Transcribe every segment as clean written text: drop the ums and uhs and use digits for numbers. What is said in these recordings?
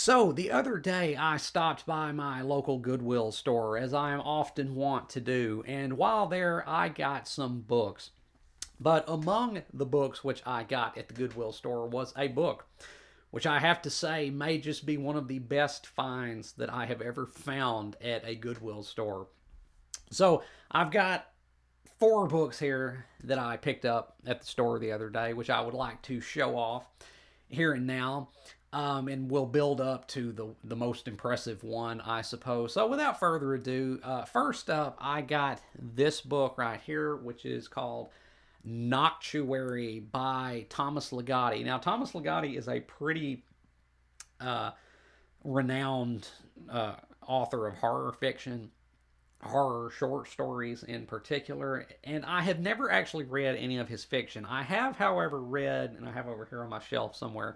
So, the other day I stopped by my local Goodwill store, as I am often wont to do, and while there I got some books. But among the books which I got at the Goodwill store was a book, which I have to say may just be one of the best finds that I have ever found at a Goodwill store. So, I've got four books here that I picked up at the store the other day, which I would like to show off here and now. And we'll build up to the most impressive one, I suppose. So, without further ado, first up, I got this book right here, which is called Noctuary by Thomas Ligotti. Now, Thomas Ligotti is a pretty uh, renowned author of horror fiction, horror short stories in particular, and I have never actually read any of his fiction. I have, however, read, and I have over here on my shelf somewhere,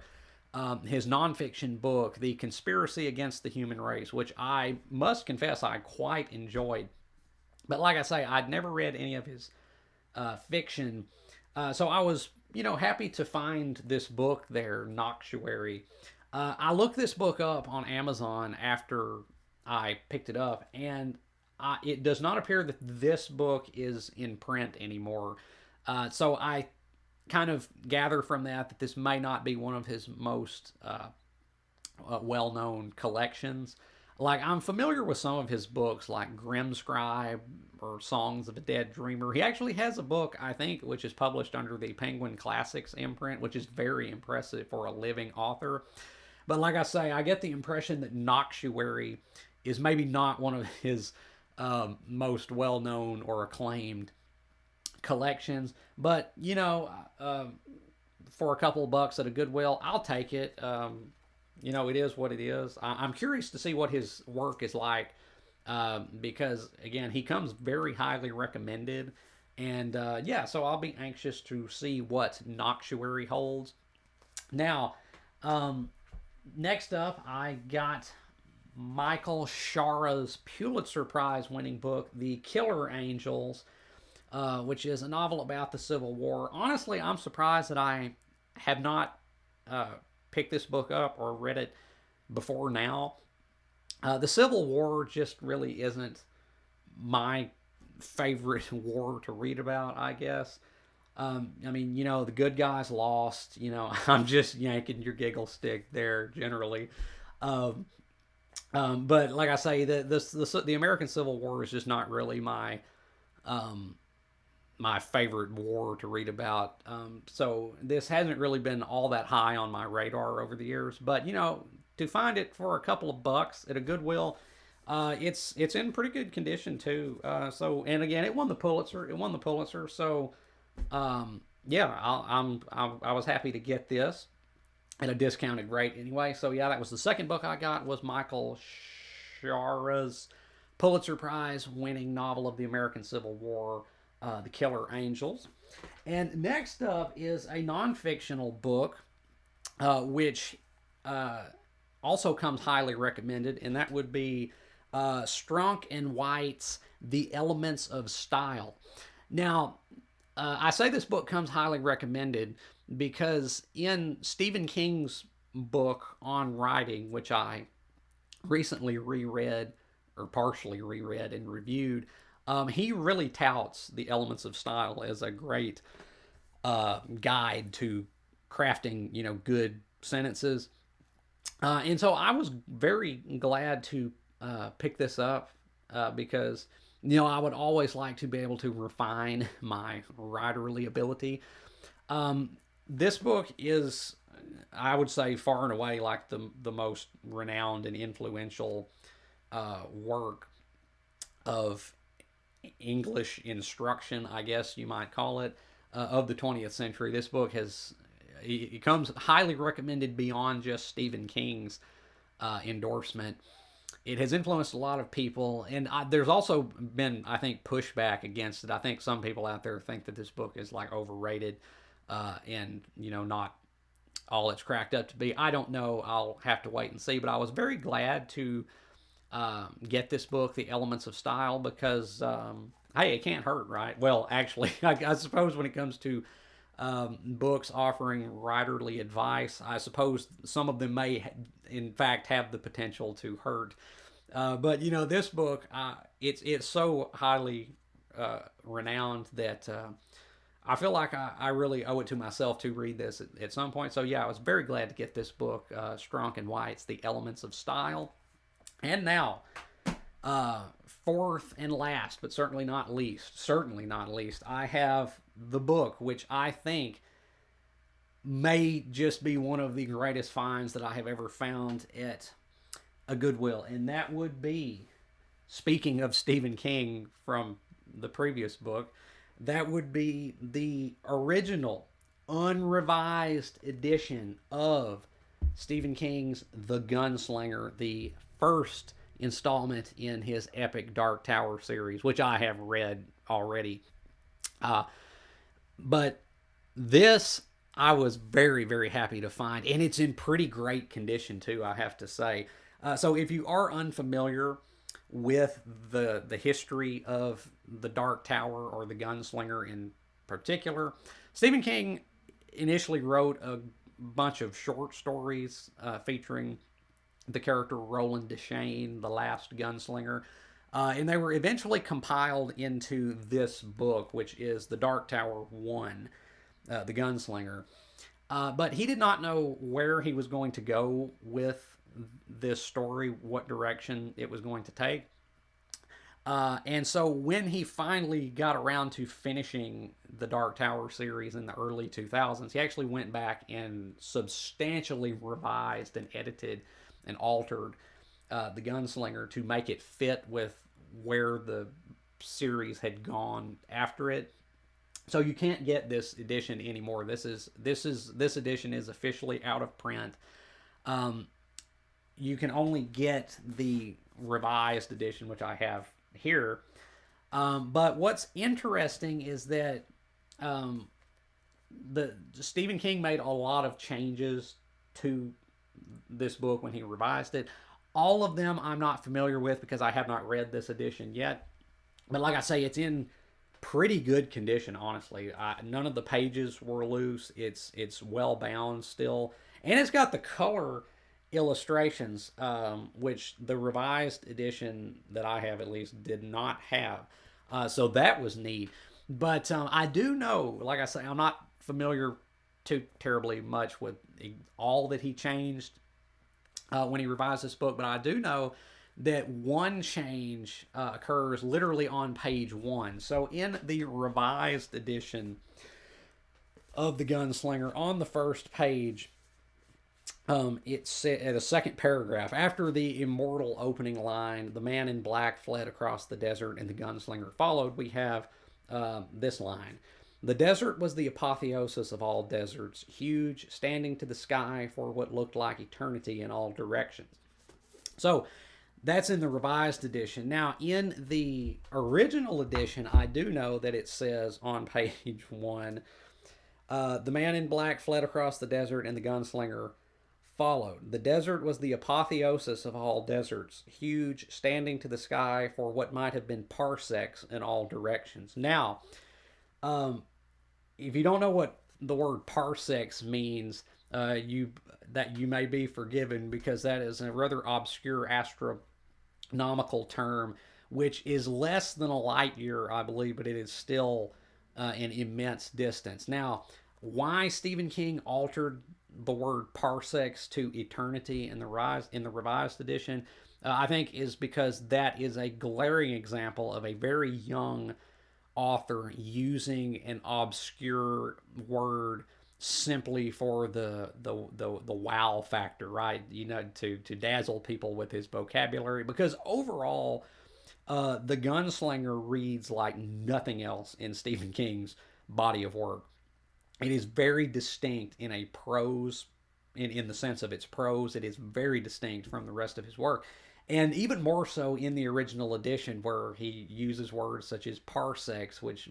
his nonfiction book, The Conspiracy Against the Human Race, which I must confess I quite enjoyed. But like I say, I'd never read any of his fiction. So I was, happy to find this book there, Noctuary. I looked this book up on Amazon after I picked it up, and it does not appear that this book is in print anymore. So I kind of gather from that this may not be one of his most well-known collections. Like, I'm familiar with some of his books, like Grimscribe or Songs of a Dead Dreamer. He actually has a book, I think, which is published under the Penguin Classics imprint, which is very impressive for a living author. But like I say, I get the impression that Noctuary is maybe not one of his most well-known or acclaimed collections. But for a couple of bucks at a Goodwill, I'll take it. It is what it is. I'm curious to see what his work is like, because again, he comes very highly recommended, and so I'll be anxious to see what Noctuary holds. Now, next up, I got Michael Shara's Pulitzer Prize winning book, The Killer Angels, which is a novel about the Civil War. Honestly, I'm surprised that I have not picked this book up or read it before now. The Civil War just really isn't my favorite war to read about, I guess. The good guys lost. I'm just yanking your giggle stick there generally. Um, but like I say, the American Civil War is just not really um, my favorite war to read about. So this hasn't really been all that high on my radar over the years. But to find it for a couple of bucks at a Goodwill, it's in pretty good condition too. And again, it won the Pulitzer. It won the Pulitzer. So I was happy to get this at a discounted rate anyway. So yeah, that was the second book I got, was Michael Shara's Pulitzer Prize winning novel of the American Civil War, The Killer Angels. And next up is a non-fictional book, which also comes highly recommended, and that would be Strunk and White's The Elements of Style. Now, I say this book comes highly recommended because in Stephen King's book on writing, which I recently reread, or partially reread and reviewed, he really touts The Elements of Style as a great guide to crafting, good sentences. And so I was very glad to pick this up because I would always like to be able to refine my writerly ability. This book is, I would say, far and away like the most renowned and influential work of English instruction, I guess you might call it, of the 20th century. This book it comes highly recommended beyond just Stephen King's endorsement. It has influenced a lot of people, and there's also been, I think, pushback against it. I think some people out there think that this book is like overrated and not all it's cracked up to be. I don't know. I'll have to wait and see. But I was very glad to get this book, The Elements of Style, because hey, it can't hurt, right? Well, actually, I suppose when it comes to books offering writerly advice. I suppose some of them may, in fact, have the potential to hurt. But this book, it's so highly renowned that I feel like I really owe it to myself to read this at some point. So yeah, I was very glad to get this book, Strunk and White's The Elements of Style. And now, fourth and last, but certainly not least, I have the book which I think may just be one of the greatest finds that I have ever found at a Goodwill, and that would be, speaking of Stephen King from the previous book, that would be the original, unrevised edition of Stephen King's The Gunslinger, the first installment in his epic Dark Tower series, which I have read already. Uh, but this I was very, very happy to find, and it's in pretty great condition too, I have to say. So if you are unfamiliar with the history of the Dark Tower or the Gunslinger in particular, Stephen King initially wrote a bunch of short stories featuring the character Roland Deschain, the last gunslinger. And they were eventually compiled into this book, which is The Dark Tower 1, The Gunslinger. But he did not know where he was going to go with this story, what direction it was going to take. And so when he finally got around to finishing the Dark Tower series in the early 2000s, he actually went back and substantially revised and edited and altered the Gunslinger to make it fit with where the series had gone after it. So you can't get this edition anymore. This edition is officially out of print. You can only get the revised edition, which I have here. But what's interesting is that the Stephen King made a lot of changes to this book when he revised it. All of them I'm not familiar with because I have not read this edition yet. But like I say, it's in pretty good condition, honestly. None of the pages were loose. It's well bound still, and it's got the color illustrations, which the revised edition that I have at least did not have. So that was neat. But I do know, like I say, I'm not familiar too terribly much with all that he changed when he revised this book, but I do know that one change occurs literally on page 1. So in the revised edition of The Gunslinger, on the first page, it's at a second paragraph. After the immortal opening line, the man in black fled across the desert and the gunslinger followed, we have this line. The desert was the apotheosis of all deserts, huge, standing to the sky for what looked like eternity in all directions. So that's in the revised edition. Now, in the original edition, I do know that it says on page 1, the man in black fled across the desert and the gunslinger followed. The desert was the apotheosis of all deserts, huge, standing to the sky for what might have been parsecs in all directions. Now, if you don't know what the word parsecs means, you may be forgiven, because that is a rather obscure astronomical term, which is less than a light year, I believe, but it is still an immense distance. Now, why Stephen King altered the word parsecs to eternity in the revised edition, I think, is because that is a glaring example of a very young author using an obscure word simply for the wow factor, right? To dazzle people with his vocabulary. Because overall, the Gunslinger reads like nothing else in Stephen King's body of work. It is very distinct in a prose, in the sense of its prose. It is very distinct from the rest of his work. And even more so in the original edition, where he uses words such as parsecs, which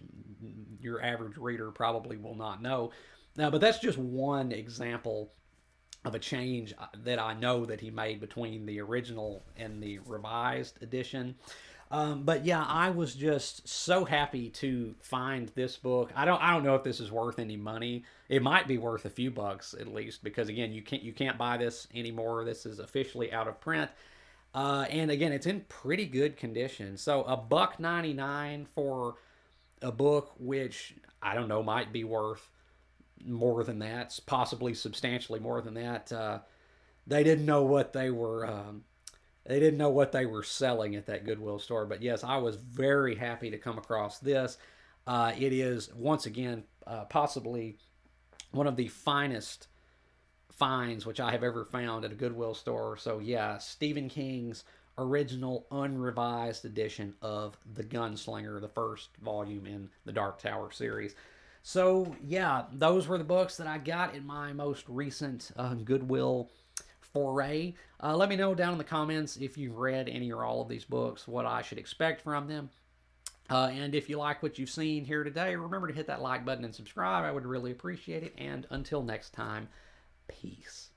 your average reader probably will not know. Now, but that's just one example of a change that I know that he made between the original and the revised edition. But yeah, I was just so happy to find this book. I don't know if this is worth any money. It might be worth a few bucks at least, because again, you can't buy this anymore. This is officially out of print. And again, it's in pretty good condition. So $1.99 for a book, which I don't know, might be worth more than that, possibly substantially more than that. They didn't know what they were. They didn't know what they were selling at that Goodwill store. But yes, I was very happy to come across this. It is once again possibly one of the finest finds which I have ever found at a Goodwill store. So yeah, Stephen King's original unrevised edition of The Gunslinger, the first volume in the Dark Tower series. So yeah, those were the books that I got in my most recent Goodwill foray. Let me know down in the comments if you've read any or all of these books, what I should expect from them. And if you like what you've seen here today, remember to hit that like button and subscribe. I would really appreciate it. And until next time, peace.